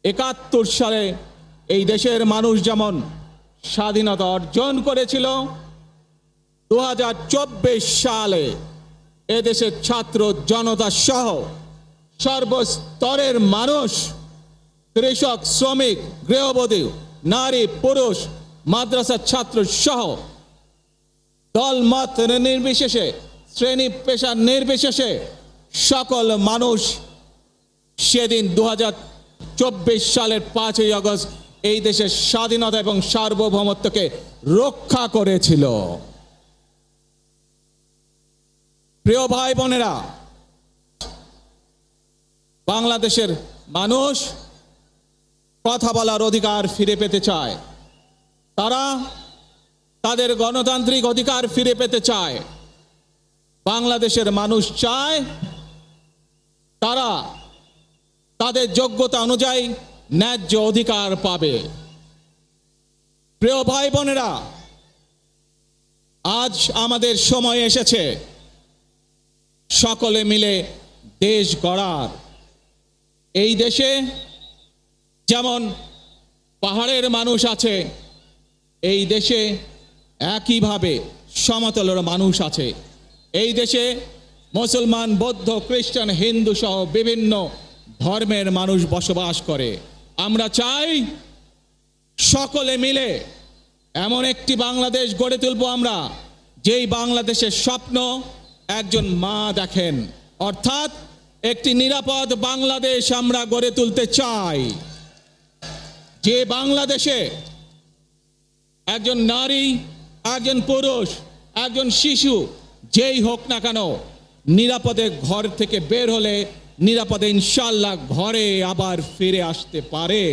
71 সালে এই দেশের মানুষ যেমন স্বাধীনতা অর্জন করেছিল, 2024 সালে এদেশের ছাত্র জনতা সহ সর্বস্তরের মানুষ, কৃষক, শ্রমিক, গৃহবধূ, নারী, পুরুষ, মাদ্রাসার ছাত্র সহ দলমত নির্বিশেষে, শ্রেণী পেশা নির্বিশেষে সকল মানুষ সেদিন 2024 সালের 5ই আগস্ট এই দেশের স্বাধীনতা এবং সার্বভৌমত্বকে রক্ষা করেছিল। প্রিয় ভাই বোনেরা, বাংলাদেশের মানুষ কথা বলার অধিকার ফিরে পেতে চায়। তারা তাদের গণতান্ত্রিক অধিকার ফিরে পেতে চায়। বাংলাদেশের মানুষ চায় তারা তাদের যোগ্যতা অনুযায়ী ন্যায্য অধিকার পাবে। প্রিয় ভাই বোনেরা, আজ আমাদের সময় এসেছে সকলে মিলে দেশ গড়ার। এই দেশে যেমন পাহাড়ের মানুষ আছে, এই দেশে একইভাবে সমতলের মানুষ আছে। এই দেশে মুসলমান, বৌদ্ধ, খ্রিস্টান, হিন্দু সহ বিভিন্ন ধর্মের মানুষ বসবাস করে। আমরা চাই সকলে মিলে এমন একটি বাংলাদেশ গড়ে তুলব আমরা, যেই বাংলাদেশের স্বপ্ন একজন মা দেখেন, অর্থাৎ একটি নিরাপদ বাংলাদেশ আমরা গড়ে তুলতে চাই। যে বাংলাদেশে একজন নারী, একজন পুরুষ, একজন শিশু যেই হোক না কেন নিরাপদে ঘর থেকে বের হলে নিরাপদে ইনশাআল্লাহ ঘরে আবার ফিরে আসতে পারে।